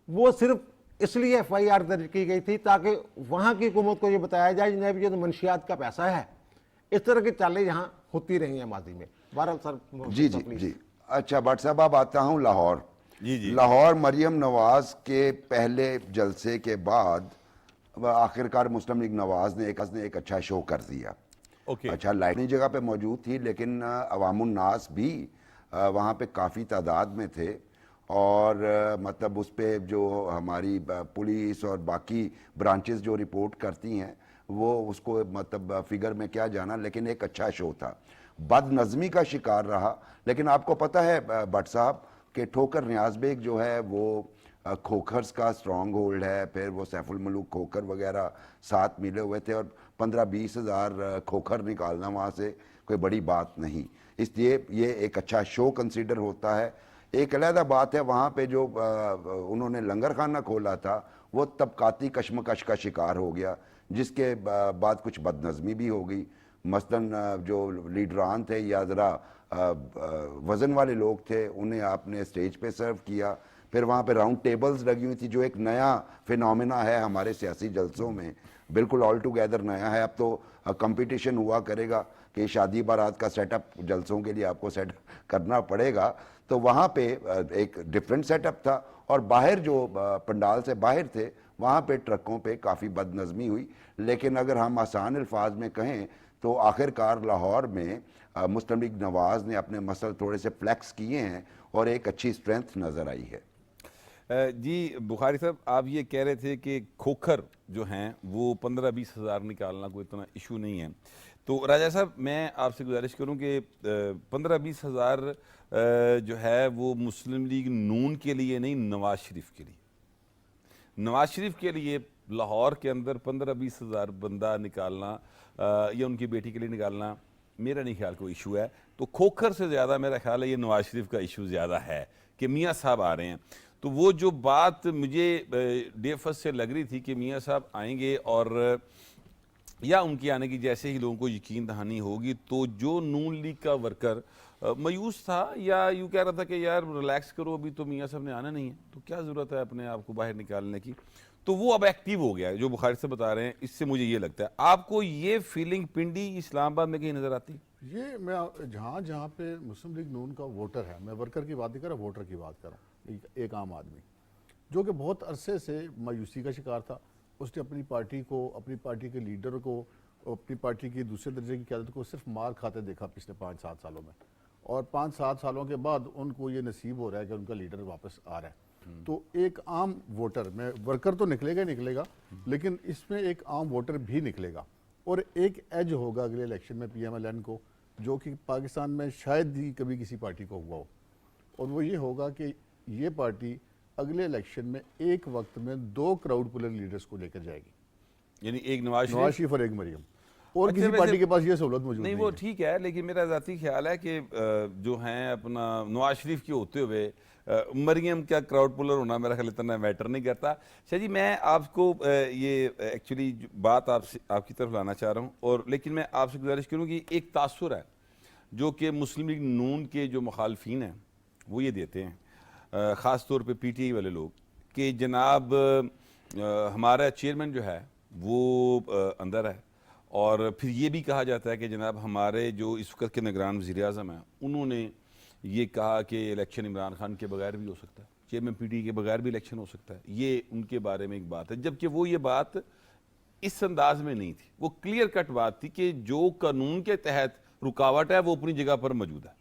S4: वो सिर्फ इसलिए FIR दर्ज की गई थी ताकि वहां की हुकूमत को ये बताया जाए जनाब ये तो मंशियात का पैसा है। इस तरह की चालें यहाँ होती रही हैं माजी में। बहरहाल सर
S6: जी जी जी। अच्छा भट्ट साहब, अब आता हूँ लाहौर।
S1: जी जी।
S6: लाहौर मरियम नवाज के पहले जलसे के बाद आखिरकार मुस्लिम लीग नवाज ने एक अच्छा शो कर दिया।
S1: ओके।
S6: अच्छा, लाइट अपनी जगह पे मौजूद थी, लेकिन अवामुन नास भी वहाँ पे काफ़ी तादाद में थे और मतलब उस पे जो हमारी पुलिस और बाकी ब्रांचेस जो रिपोर्ट करती हैं वो उसको मतलब फिगर में क्या जाना, लेकिन एक अच्छा शो था। बदनज़मी का शिकार रहा, लेकिन आपको पता है भट्ट साहब कि ठोकर नियाज बेग जो है वो खोखर्स का स्ट्रॉन्ग होल्ड है, फिर वो सैफुल मलूक खोखर वगैरह साथ मिले हुए थे और 15-20 हज़ार खोखर निकालना वहाँ से कोई बड़ी बात नहीं, इसलिए ये एक अच्छा शो कंसीडर होता है। एक अलहदा बात है वहाँ पे जो उन्होंने लंगर खाना खोला था वो तबकाती कशमकश का शिकार हो गया, जिसके बाद कुछ बदनज़मी भी हो गई। मसलन जो लीडरान थे या ज़रा वज़न वाले लोग थे उन्हें आपने स्टेज पे सर्व किया, फिर वहाँ पे राउंड टेबल्स लगी हुई थी जो एक नया फिनोमेना है हमारे सियासी जलसों में, बिल्कुल ऑल टुगेदर नया है। अब तो कंपटीशन हुआ करेगा कि शादी बारात का सेटअप जलसों के लिए आपको सेट करना पड़ेगा, तो वहाँ पे एक डिफरेंट सेटअप था और बाहर जो पंडाल से बाहर थे वहाँ पे ट्रकों पे काफ़ी बदनज़मी हुई। लेकिन अगर हम आसान अल्फाज में कहें तो आखिरकार लाहौर में मुस्लिम लीग नवाज ने अपने मसल थोड़े से फ्लैक्स किए हैं और एक अच्छी स्ट्रेंथ नज़र आई है।
S1: जी बुखारी साहब, आप ये कह रहे थे कि खोखर जो हैं वो 15-20 हज़ार निकालना कोई इतना इशू नहीं है, तो राजा साहब मैं आपसे गुजारिश करूं कि 15-20 हज़ार जो है वो मुस्लिम लीग नून के लिए नहीं, नवाज शरीफ के लिए, नवाज शरीफ के लिए लाहौर के अंदर 15-20 हज़ार बंदा निकालना या उनकी बेटी के लिए निकालना मेरा नहीं ख्याल कोई इशू है। तो खोखर से ज़्यादा मेरा ख्याल है ये नवाज शरीफ का इशू ज़्यादा है कि मियाँ साहब आ रहे हैं। तो वो जो बात मुझे डे फर्स्ट से लग रही थी कि मियाँ साहब आएंगे और या उनके आने की जैसे ही लोगों को यकीन दहानी होगी, तो जो नून लीग का वर्कर मायूस था या यूँ कह रहा था कि यार रिलैक्स करो, अभी तो मियाँ साहब ने आना नहीं है तो क्या ज़रूरत है अपने आप को बाहर निकालने की, तो वो अब एक्टिव हो गया है जो बुखारी से बता रहे हैं। इससे मुझे ये लगता है, आपको ये फीलिंग पिंडी इस्लामाबाद में कहीं नज़र आती है?
S3: ये मैं जहाँ जहाँ पे मुस्लिम लीग नून का वोटर है, मैं वर्कर की बात नहीं कर रहा, वोटर की बात कर रहा हूँ, एक आम आदमी जो कि बहुत अरसे से मायूसी का शिकार था, उसने अपनी पार्टी को, अपनी पार्टी के लीडर को, अपनी पार्टी की दूसरे दर्जे की क़यादत को सिर्फ मार खाते देखा पिछले 5-7 सालों में, और 5-7 सालों के बाद उनको ये नसीब हो रहा है कि उनका लीडर वापस आ रहा है। तो एक आम वोटर में, वर्कर तो निकलेगा ही निकलेगा, लेकिन इसमें एक आम वोटर भी निकलेगा और एक एज होगा अगले इलेक्शन में PMLN को, जो कि पाकिस्तान में शायद ही कभी किसी पार्टी को हुआ हो, और वो ये होगा कि ये पार्टी अगले इलेक्शन में एक वक्त में 2 क्राउड पुलर लीडर्स को लेकर जाएगी,
S1: यानी एक नवाज
S3: शरीफ और एक मरियम, और
S1: अच्छा,
S3: किसी
S1: वैसे-
S3: पार्टी के पास ये सहूलत मौजूद
S1: नहीं, वो ठीक है, लेकिन मेरा ज़ाती ख्याल है कि जो हैं अपना नवाज शरीफ के होते हुए मरियम क्या क्राउड पुलर होना मेरा ख्याल इतना मैटर नहीं करता। शाह जी, मैं आपको ये एक्चुअली बात आपसे आपकी तरफ लाना चाह रहा हूँ, और लेकिन मैं आपसे गुजारिश करूँ कि एक तासुर है जो कि मुस्लिम लीग नून के जो मुखालफीन हैं वो ये देते हैं, ख़ास तौर पे PTI वाले लोग, कि जनाब हमारा चेयरमैन जो है वो अंदर है, और फिर ये भी कहा जाता है कि जनाब हमारे जो इस वक्त के निगरान वज़ीर आज़म हैं उन्होंने ये कहा कि इलेक्शन इमरान खान के बगैर भी हो सकता है, चेयरमैन PTI के बगैर भी इलेक्शन हो सकता है, ये उनके बारे में एक बात है, जबकि वो ये बात इस अंदाज में नहीं थी, वो क्लियर कट बात थी कि जो कानून के तहत रुकावट है वो अपनी जगह पर मौजूद है,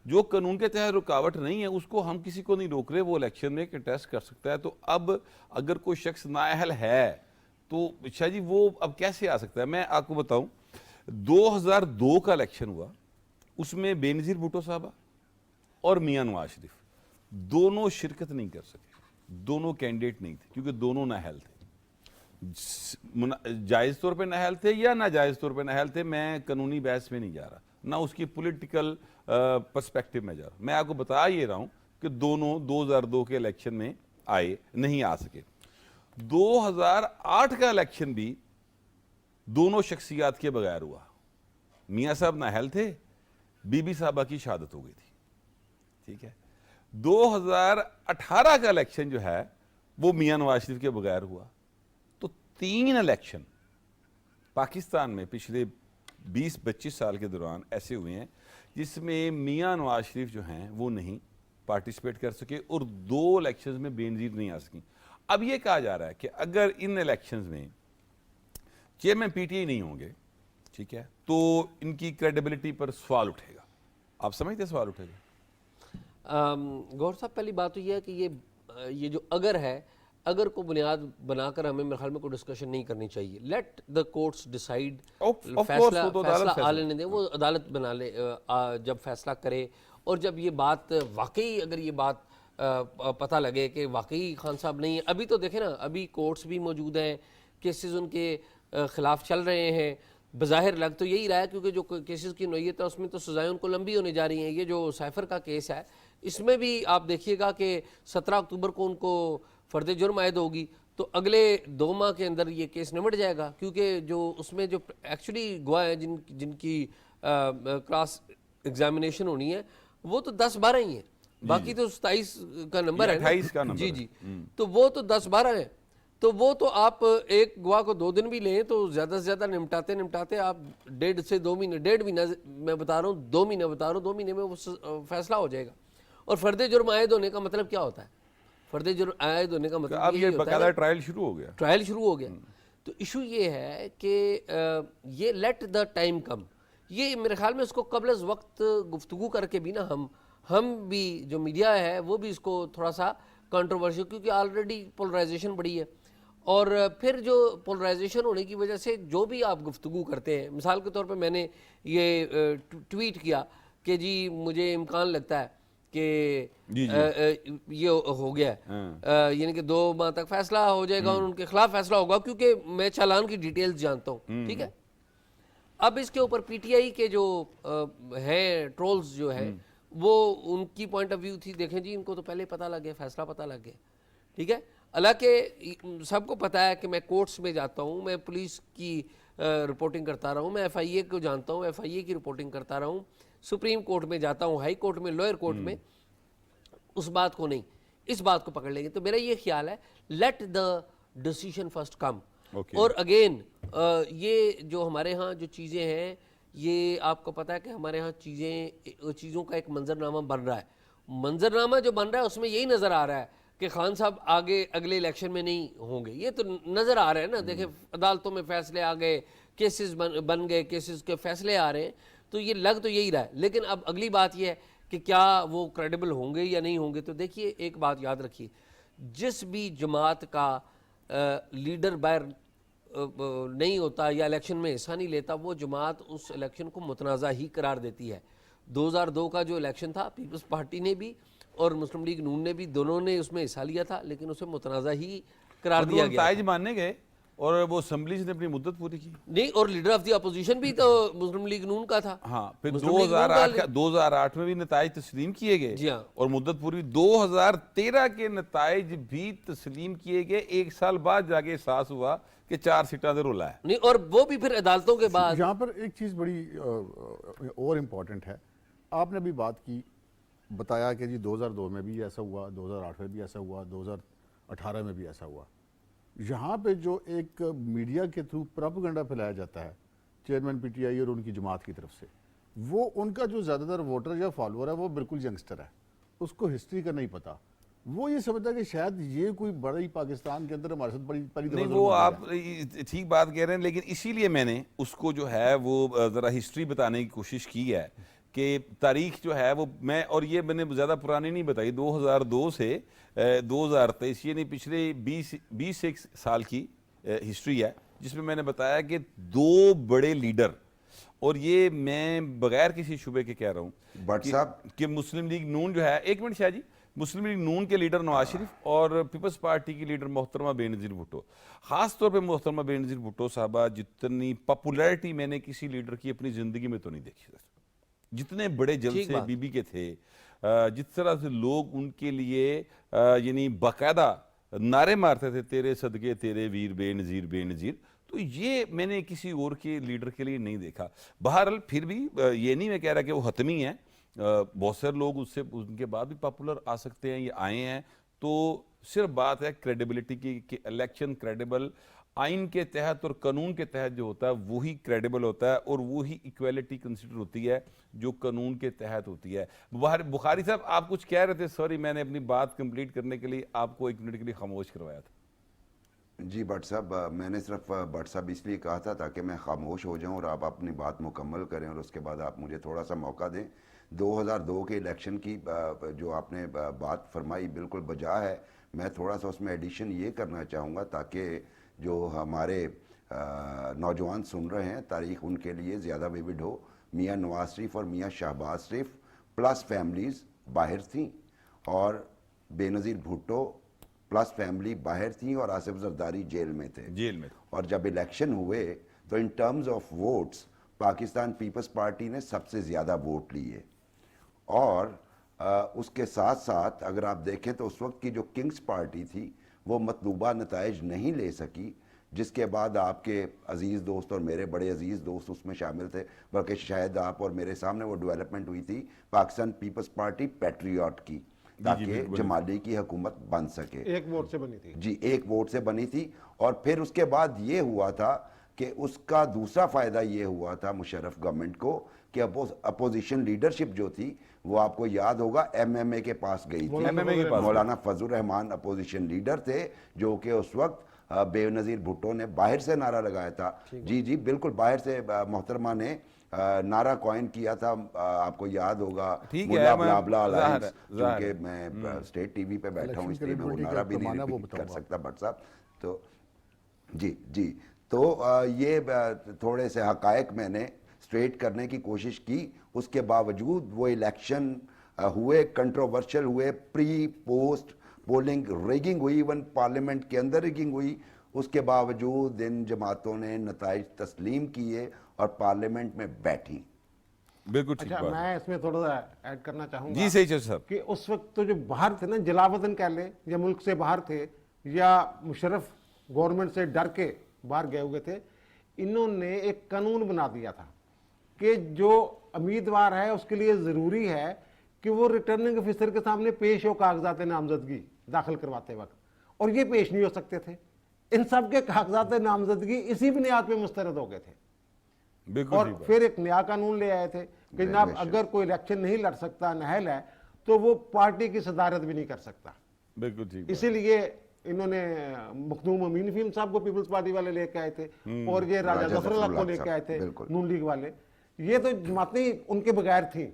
S1: जो कानून के तहत रुकावट नहीं है उसको हम किसी को नहीं रोक रहे, वो इलेक्शन में कंटेस्ट कर सकता है। तो अब अगर कोई शख्स नाअहल है तो शाह जी वो अब कैसे आ सकता है? मैं आपको बताऊं, 2002 का इलेक्शन हुआ, उसमें बेनज़ीर भुट्टो साहबा और मियां नवाज शरीफ दोनों शिरकत नहीं कर सके, दोनों कैंडिडेट नहीं थे क्योंकि दोनों नाअहल थे, जायज़ तौर पे नाअहल थे या नाजायज़ तौर पे नाअहल थे, मैं कानूनी बहस में नहीं जा रहा, ना उसकी पॉलिटिकल पर्सपेक्टिव में जा रहा, मैं आपको बता ये रहा हूं कि दोनों 2002 के इलेक्शन में आए, नहीं आ सके। 2008 का इलेक्शन भी दोनों शख्सियात के बगैर हुआ, मियाँ साहब नाअहल थे, बीबी साहबा की शहादत हो गई थी, ठीक है। 2018 का इलेक्शन जो है वो मियां नवाज शरीफ के बगैर हुआ। तो 3 इलेक्शन पाकिस्तान में पिछले 20-25 साल के दौरान ऐसे हुए हैं जिसमें मियां नवाज शरीफ जो हैं वो नहीं पार्टिसिपेट कर सके और 2 इलेक्शंस में बेनजीर नहीं आ सकी। अब ये कहा जा रहा है कि अगर इन इलेक्शंस में चेयरमैन पीटीआई नहीं होंगे, ठीक है, तो इनकी क्रेडिबिलिटी पर सवाल उठेगा। आप समझते हैं सवाल उठेगा?
S2: गौर साहब, पहली बात तो ये है कि ये जो अगर है, अगर को बुनियाद बनाकर हमें मेरे ख्याल में कोई डिस्कशन नहीं करनी चाहिए। Let the courts decide,
S1: Of course,
S2: फैसला
S1: वो तो अदालत
S2: फैसला
S1: फैसला
S2: आ लेने दें, वो अदालत बना ले, जब फैसला करे और जब ये बात वाकई, अगर ये बात पता लगे कि वाकई खान साहब नहीं है। अभी तो देखें ना, अभी कोर्ट्स भी मौजूद हैं, केसेस उनके खिलाफ चल रहे हैं। बज़ाहिर लग तो यही रहा है क्योंकि जो केसेस की नोयत है उसमें तो सजाएं उनको लंबी होने जा रही हैं। ये जो साइफर का केस है इसमें भी आप देखिएगा कि 17 अक्टूबर को उनको फ़र्द जुर्म आयद होगी, तो अगले 2 माह के अंदर ये केस निमट जाएगा, क्योंकि जो उसमें जो एक्चुअली गवाह हैं जिनकी क्रॉस एग्जामिनेशन होनी है वो तो 10-12 ही हैं, बाकी तो 27 का नंबर है,
S1: 28 का नंबर
S2: जी
S1: है।
S2: जी, तो वो तो 10-12 हैं। तो वो तो आप एक गवाह को 2 दिन भी लें तो ज़्यादा से ज़्यादा निपटाते निपटाते आप 1.5 से 2 महीने, 1.5 महीना मैं बता रहा हूँ, 2 महीने बता रहा हूँ, 2 महीने में वो फैसला हो जाएगा। और फ़र्द जुर्म आयद होने का मतलब क्या होता है? फ़र्द जुर्म आयद होने का मतलब
S1: अब ये
S2: यही होता है
S1: बकायदा
S2: ना,
S1: ट्रायल शुरू हो गया।
S2: ट्रायल शुरू हो गया। तो इशू ये है कि ये लेट द टाइम कम, ये मेरे ख्याल में इसको कबल अज़ वक्त गुफ्तगू करके भी ना हम भी जो मीडिया है वो भी इसको थोड़ा सा कंट्रोवर्शियल, क्योंकि ऑलरेडी पोलराइजेशन बढ़ी है और फिर जो पोलराइजेशन होने की वजह से जो भी आप गुफ्तगू करते हैं, मिसाल के तौर पे मैंने ये ट्वीट किया कि जी मुझे इम्कान लगता है कि
S1: जी,
S2: ये हो गया है, यानी कि 2 माह तक फैसला हो जाएगा और उनके खिलाफ फैसला होगा, क्योंकि मैं चालान की डिटेल्स जानता हूँ, ठीक है। अब इसके ऊपर पीटीआई के जो हैं ट्रोल्स जो है वो उनकी पॉइंट ऑफ व्यू थी, देखें जी इनको तो पहले पता लग गया, फैसला पता लग गया, ठीक है। हालांकि सबको पता है कि मैं कोर्ट्स में जाता हूँ, मैं पुलिस की रिपोर्टिंग करता रहा हूँ, मैं एफआईए को जानता हूँ, एफआईए की रिपोर्टिंग करता रहा हूँ, सुप्रीम कोर्ट में जाता हूँ, हाई कोर्ट में, लोअर कोर्ट में, उस बात को नहीं, इस बात को पकड़ लेंगे। तो मेरा ये ख्याल है let the decision first come. और अगेन ये जो हमारे यहाँ जो चीज़ें हैं, ये आपको पता है कि हमारे यहाँ चीज़ों का एक मंजरनामा बन रहा है। मंजरनामा जो बन रहा है उसमें यही नज़र आ रहा है कि खान साहब आगे अगले इलेक्शन में नहीं होंगे, ये तो नज़र आ रहा है ना। देखें अदालतों में फैसले आ गए, केसेस बन गए, केसेस के फैसले आ रहे हैं, तो ये लग तो यही रहा है। लेकिन अब अगली बात यह है कि क्या वो क्रेडिबल होंगे या नहीं होंगे। तो देखिए एक बात याद रखिए, जिस भी जमात का लीडर बाहर नहीं होता या इलेक्शन में हिस्सा नहीं लेता, वो जमात उस इलेक्शन को मुतनाज़ा ही करार देती है। 2002 का जो इलेक्शन था, पीपल्स पार्टी ने भी और मुस्लिम लीग नून ने भी, दोनों ने उसमें हिस्सा लिया था, लेकिन उसे मुतनाज़ा ही करार दिया गया।
S1: नताइज मानने गए और वो असेंबलीज ने अपनी मुद्दत पूरी की।
S2: नहीं, और लीडर ऑफ द अपोजिशन भी तो मुस्लिम लीग नून का था।
S1: हाँ, फिर
S2: मुस्लिम लीग नून
S1: 2008 में भी नताइज तस्लीम किए गए।
S2: जी हाँ।
S1: और मुद्दत पूरी 2013 के नताइज भी तस्लीम किए गए। 1 साल बाद जाके एहसास हुआ कि 4 सीटा से रुला है।
S2: नहीं, और वो भी फिर अदालतों के बाद।
S3: यहाँ पर एक चीज़ बड़ी और इम्पॉर्टेंट है, आपने भी बात की, बताया कि जी 2002 में भी ऐसा हुआ, 2008 में भी ऐसा हुआ, 2018 में भी ऐसा हुआ। यहाँ पे जो एक मीडिया के थ्रू प्रोपेगेंडा फैलाया जाता है चेयरमैन पीटीआई और उनकी जमात की तरफ से, वो उनका जो ज़्यादातर वोटर या फॉलोअर है वो बिल्कुल यंगस्टर है, उसको हिस्ट्री का नहीं पता। वो ये समझता है कि शायद ये कोई बड़ी पाकिस्तान के अंदर हमारे साथ बड़ी
S1: नहीं, वो आप ठीक बात कह रहे हैं, लेकिन इसीलिए मैंने उसको जो है वो ज़रा हिस्ट्री बताने की कोशिश की है कि तारीख जो है वो मैं, और ये मैंने ज़्यादा पुरानी नहीं बताई, 2002 से 2023, यानी पिछले 20 साल की हिस्ट्री है, जिसमें मैंने बताया कि 2 बड़े लीडर, और ये मैं बगैर किसी शुबे के कह रहा हूँ
S6: भट्ट साहब
S1: कि मुस्लिम लीग नून जो है, 1 मिनट शाह जी, मुस्लिम लीग नून के लीडर नवाज शरीफ और पीपल्स पार्टी की लीडर मोहतरमा बेनज़ीर भुट्टो, ख़ास तौर पे मोहतरमा बेनज़ीर भुट्टो साहबा, जितनी पॉपुलैरिटी मैंने किसी लीडर की अपनी ज़िंदगी में तो नहीं देखी। जितने बड़े जलसे बीबी के थे, जिस तरह से लोग उनके लिए यानी बाकायदा नारे मारते थे, तेरे सदके तेरे वीर बेनज़ीर बेनज़ीर, तो ये मैंने किसी और के लीडर के लिए नहीं देखा। बहरहाल फिर भी ये नहीं मैं कह रहा कि वो हतमी है, बहुत सारे लोग उससे उनके बाद भी पॉपुलर आ सकते हैं, ये आए हैं, तो सिर्फ बात है क्रेडिबिलिटी की कि इलेक्शन क्रेडिबल आइन के तहत और कानून के तहत जो होता है वही क्रेडिबल होता है और वही इक्वालिटी कंसिडर होती है जो कानून के तहत होती है। बुखारी साहब आप कुछ कह रहे थे, सॉरी मैंने अपनी बात कंप्लीट करने के लिए आपको 1 मिनट के लिए खामोश करवाया था।
S6: जी भट्ट साहब, मैंने सिर्फ भट्ट साहब इसलिए कहा था ताकि मैं खामोश हो जाऊं और आप अपनी बात मुकम्मल करें और उसके बाद आप मुझे थोड़ा सा मौका दें। 2002 के इलेक्शन की जो आपने बात फरमाई बिल्कुल बजा है। मैं थोड़ा सा उसमें एडिशन ये करना चाहूँगा ताकि जो हमारे नौजवान सुन रहे हैं तारीख उनके लिए ज़्यादा विविड हो। मियाँ नवाज शरीफ और मियाँ शहबाज शरीफ प्लस फैमिलीज़ बाहर थीं और बेनज़ीर भुट्टो प्लस फैमिली बाहर थी और आसिफ जरदारी जेल में थे।
S1: जेल में।
S6: और जब इलेक्शन हुए तो in terms of votes Pakistan Peoples Party ने सबसे ज़्यादा वोट लिए और उसके साथ साथ अगर आप देखें तो उस वक्त की जो किंग्स पार्टी थी वो मतलूबा नताइज नहीं ले सकी, जिसके बाद आपके अजीज़ दोस्त और मेरे बड़े अजीज़ दोस्त उसमें शामिल थे, बल्कि शायद आप और मेरे सामने वो डेवलपमेंट हुई थी पाकिस्तान पीपल्स पार्टी पैट्रियट की, ताकि जमाली की हुकूमत बन सके।
S4: 1 वोट से बनी थी
S6: जी, 1 वोट से बनी थी। और फिर उसके बाद ये हुआ था कि उसका दूसरा फ़ायदा ये हुआ था मुशर्रफ गवर्नमेंट को कि अपोजिशन लीडरशिप जो थी वो आपको याद होगा MMA के पास गई थी।
S1: MMA के पास
S6: मौलाना फजल रहमान अपोजिशन लीडर थे जो कि उस वक्त बेनज़ीर भुट्टो ने बाहर से नारा लगाया था। जी जी बिल्कुल, बाहर से मोहतरमा ने नारा कॉइन किया था, आपको याद होगा।
S1: ठीक
S6: मुल्ला
S1: है,
S6: ब्ला ब्ला
S1: ज़ाहिर
S6: अलायंस,
S1: है, ज़ाहिर
S6: क्योंकि मैं स्टेट टीवी पे बैठा हूँ इसलिए मैं वो
S3: Elections
S6: नारा भी नहीं
S3: पैमाना वो
S6: रिपीट कर
S3: बताऊंगा।
S6: सकता भट्ट साहब। तो जी जी, तो ये थोड़े से हकायक मैंने स्ट्रेट करने की कोशिश की। उसके बावजूद वो इलेक्शन हुए, कंट्रोवर्शियल हुए, प्री पोस्ट पोलिंग रिगिंग हुई, इवन पार्लियामेंट के अंदर रिगिंग हुई। उसके बावजूद इन जमातों ने नताइज तस्लीम किए और पार्लियामेंट में बैठी।
S1: बिल्कुल ठीक
S4: अच्छा,
S1: बात है।
S4: मैं इसमें थोड़ा सा ऐड करना चाहूंगा
S1: जी सही चल साहब।
S4: कि उस वक्त तो जो बाहर थे ना, जलावतन कह लें या मुल्क से बाहर थे या मुशर्रफ गवर्नमेंट से डर के बाहर गए हुए थे, इन्होंने एक कानून बना दिया था कि जो उम्मीदवार है उसके लिए ज़रूरी है कि वो रिटर्निंग ऑफिसर के सामने पेश हो कागजात नामजदगी दाखिल करवाते वक्त, और ये पेश नहीं हो सकते थे। इन सब के कागजात नामजदगी इसी बुनियाद पे मुस्तरद हो गए थे।
S1: बिल्कुल
S4: और
S1: ठीक बात।
S4: फिर एक नया कानून ले आए थे कि जनाब अगर कोई इलेक्शन नहीं लड़ सकता, नाअहल है, तो वो पार्टी की सदारत भी नहीं कर सकता।
S1: बिल्कुल ठीक बात।
S4: इसीलिए इन्होंने मखदूम अमीन फीम साहब को पीपल्स पार्टी वाले लेके आए थे और ये राजा जफरुल्लाह को लेके आए थे नून लीग वाले। ये तो जमातें उनके बगैर थी।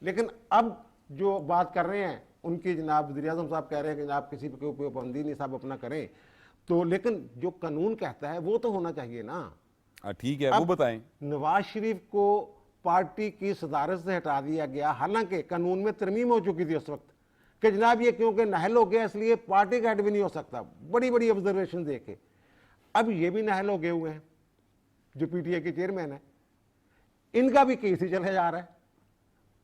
S4: लेकिन अब जो बात कर रहे हैं उनकी, जनाब वज़ीर आज़म साहब कह रहे हैं कि जनाब किसी पे कोई पाबंदी नहीं, सब अपना करें, तो लेकिन जो कानून कहता है वो तो होना चाहिए ना।
S1: ठीक है, वो बताएं।
S4: नवाज शरीफ को पार्टी की सदारत से हटा दिया गया, हालांकि कानून में तरमीम हो चुकी थी उस वक्त कि जनाब ये क्योंकि नाअहल हो गया इसलिए पार्टी का हेड भी नहीं हो सकता, बड़ी बड़ी ऑब्जर्वेशन देके। अब ये भी नाअहल हो गए हुए हैं, जो PTI के चेयरमैन है, इनका भी केस ही चला जा रहा है।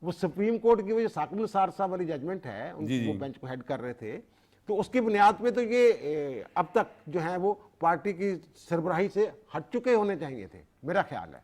S4: वो सुप्रीम कोर्ट की वो जो साकिब निसार साहब वाली जजमेंट है, उनकी वो बेंच को हेड कर रहे थे, तो उसकी बुनियाद पे तो ये अब तक जो है वो पार्टी की सरबराही से हट चुके होने चाहिए थे, मेरा ख्याल है।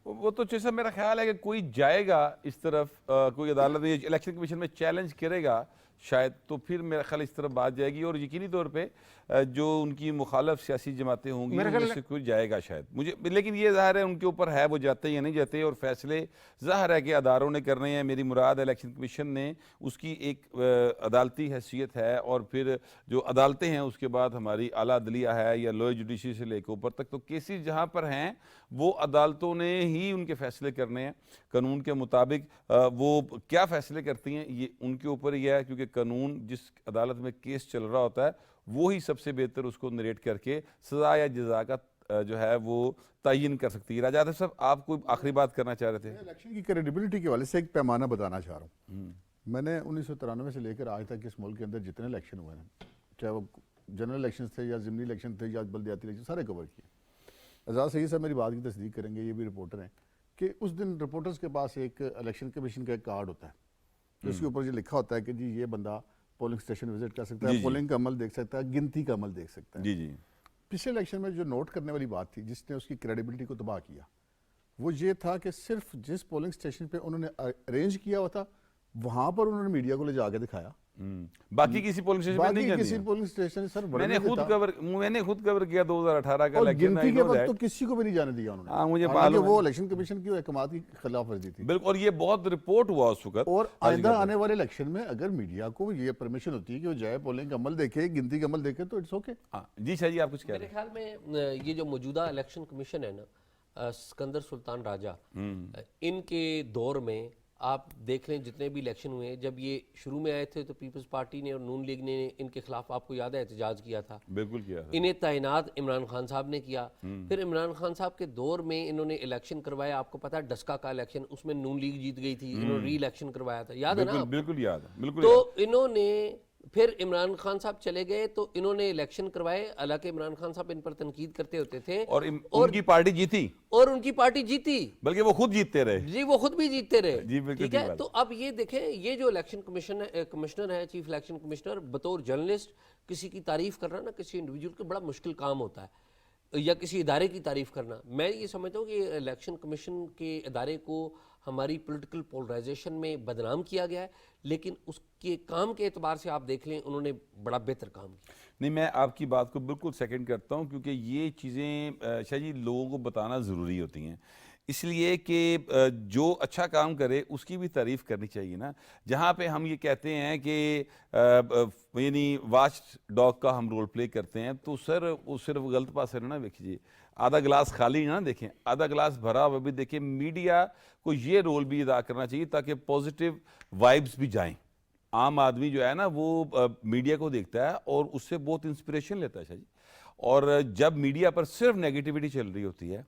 S1: वो तो जैसा मेरा ख्याल है कि कोई जाएगा इस तरफ, कोई अदालत में इलेक्शन कमीशन में चैलेंज करेगा शायद, तो फिर मेरा ख्याल इस तरफ बात जाएगी और यकीनी तौर पे जो उनकी मुखालफ सियासी जमातें होंगी उनमें से कोई जाएगा शायद, मुझे। लेकिन ये ज़ाहिर है उनके ऊपर है, वो जाते हैं या नहीं जाते, और फैसले ज़ाहिर है कि अदारों ने करने हैं। मेरी मुराद इलेक्शन कमीशन ने, उसकी एक अदालती हैसियत है, और फिर जो अदालतें हैं उसके बाद हमारी आला अदलिया है या लोअर जुडिशरी से लेकर ऊपर तक, तो केसेस जहाँ पर हैं वो अदालतों ने ही उनके फैसले करने हैं कानून के मुताबिक। वो क्या फैसले करती हैं ये उनके ऊपर ही है, क्योंकि कानून जिस अदालत में केस चल रहा होता है वो ही सबसे बेहतर उसको नरेट करके सज़ा या जज़ा का जो है वो तयन कर सकती है। राजा साहब, आप कोई आखिरी बात करना चाह रहे थे?
S3: इलेक्शन की क्रेडिबिलिटी के वाले से एक पैमाना बताना चाह रहा हूँ। मैंने 1993 से लेकर आज तक इस मुल्क के अंदर जितने इलेक्शन हुए हैं, चाहे वो जनरल इलेक्शन थे या ज़िमनी इलेक्शन थे या बल्दियाती इलेक्शन, सारे कवर किए। एजाज सईद साहब मेरी बात की तस्दीक करेंगे, ये भी रिपोर्टर हैं, कि उस दिन रिपोर्टर्स के पास एक इलेक्शन कमीशन का एक कार्ड होता है जिसके ऊपर ये लिखा होता है कि जी ये बंदा पोलिंग स्टेशन विजिट कर सकता है, पोलिंग का अमल देख सकता है, गिनती का अमल देख सकता है।
S1: जी जी।
S3: पिछले इलेक्शन में जो नोट करने वाली बात थी जिसने उसकी क्रेडिबिलिटी को तबाह किया, वो ये था कि सिर्फ जिस पोलिंग स्टेशन पे उन्होंने अरेंज किया हुआ था वहाँ पर उन्होंने मीडिया को ले जाके दिखाया
S1: बाकी किसी पोलिंग स्टेशन में नहीं
S3: बाकी
S1: कर
S3: किसी
S1: दिया।
S3: पोलिंग स्टेशन सर
S1: मैंने खुद कवर किया 2018 का
S3: और
S1: इलेक्शन।
S3: गिनती के वक्त तो किसी को भी नहीं जाने दिया उन्होंने।
S1: हाँ, मुझे
S3: हालांकि
S1: मालूम
S3: वो
S1: है।
S3: इलेक्शन कमीशन की अहकामात की खिलाफ वर्जी थी।
S1: बिल्कुल, और ये बहुत रिपोर्ट हुआ उस वक्त।
S3: और आइंदा आने वाले इलेक्शन में अगर मीडिया को ये परमिशन होती है कि वो जाए पोलिंग का अमल देखे, गिनती का अमल देखे, तो इट्स ओके।
S1: हाँ जी शाह जी, आप कुछ कह रहे
S2: मेरे ख्याल में ये जो मौजूदा इलेक्शन कमीशन है ना, सिकंदर सुल्तान राजा, इनके दौर में आप देख लें जितने भी इलेक्शन हुए, जब ये शुरू में आए थे तो पीपल्स पार्टी ने और नून लीग ने इनके खिलाफ, आपको याद है, एहतजाज किया था।
S1: हैं? बिल्कुल किया था।
S2: इन्हें तैनात इमरान खान साहब ने किया। फिर इमरान खान साहब के दौर में इन्होंने इलेक्शन करवाया, आपको पता है डस्का का इलेक्शन, उसमें नून लीग जीत गई थी, इन्होंने री इलेक्शन करवाया था, याद है ना
S1: बिल्कुल
S2: आपको?
S1: बिल्कुल याद है, बिल्कुल
S2: तो
S1: याद
S2: इन्होंने फिर इमरान खान साहब चले गए तो इन्होंने इलेक्शन करवाए, हालांकि इमरान खान साहब इन पर तनकीद करते होते थे
S1: है। और उनकी पार्टी जीती,
S2: और उनकी पार्टी जीती,
S1: बल्कि वो खुद जीतते रहे।
S2: जी वो खुद भी जीतते रहे।
S1: जी, बिल्कुल
S2: ठीक
S1: ठीक
S2: है,
S1: बात।
S2: तो अब ये देखें, ये जो इलेक्शन कमिश्नर है, चीफ इलेक्शन कमिश्नर, बतौर जर्नलिस्ट किसी की तारीफ करना ना, किसी इंडिविजुअल का बड़ा मुश्किल काम होता है, या किसी इदारे की तारीफ करना। मैं ये समझता हूँ कि इलेक्शन कमीशन के इदारे को हमारी पॉलिटिकल पोलराइजेशन में बदनाम किया गया है, लेकिन उसके काम के एतबार से आप देख लें, उन्होंने बड़ा बेहतर काम किया।
S1: नहीं, मैं आपकी बात को बिल्कुल सेकंड करता हूं, क्योंकि ये चीज़ें शाह जी लोगों को बताना ज़रूरी होती हैं, इसलिए कि जो अच्छा काम करे उसकी भी तारीफ़ करनी चाहिए ना। जहाँ पे हम ये कहते हैं कि यानी वाच डॉग का हम रोल प्ले करते हैं, तो सर वो सिर्फ गलत पास है ना देखिए, आधा गिलास खाली ना देखें, आधा गिलास भरा हुआ भी देखें। मीडिया को ये रोल भी अदा करना चाहिए ताकि पॉजिटिव वाइब्स भी जाएं। आम आदमी जो है ना वो मीडिया को देखता है और उससे बहुत इंस्पिरेशन लेता है शाह जी। और जब मीडिया पर सिर्फ नेगेटिविटी चल रही होती है,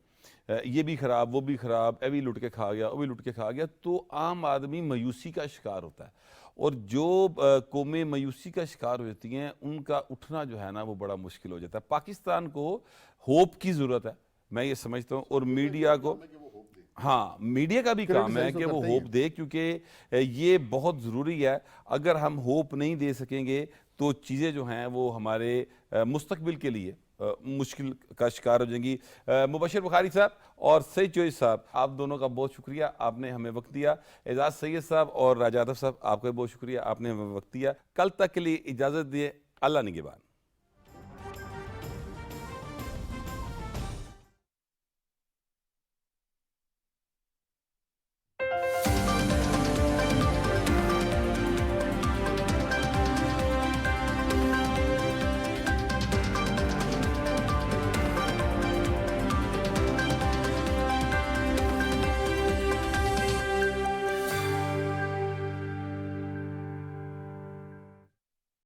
S1: ये भी ख़राब, वो भी ख़राब, ये भी लुट के खा गया, वो भी लुट के खा गया, तो आम आदमी मायूसी का शिकार होता है। और जो कौमें मायूसी का शिकार होती हैं, उनका उठना जो है ना वो बड़ा मुश्किल हो जाता है। पाकिस्तान को होप की ज़रूरत है, मैं ये समझता हूँ, और मीडिया को, हाँ मीडिया का भी काम है कि वो होप दे, क्योंकि ये बहुत ज़रूरी है। अगर हम होप नहीं दे सकेंगे तो चीज़ें जो हैं वो हमारे मुस्तकबिल के लिए मुश्किल का शिकार हो जाएंगी। मुबशिर बुखारी साहब और सईद चौधरी साहब, आप दोनों का बहुत शुक्रिया, आपने हमें वक्त दिया। एजाज सैयद साहब और राजा आदफ साहब, आपका बहुत शुक्रिया, आपने हमें वक्त दिया। कल तक के लिए इजाज़त दिए, अल्लाह निगहबान।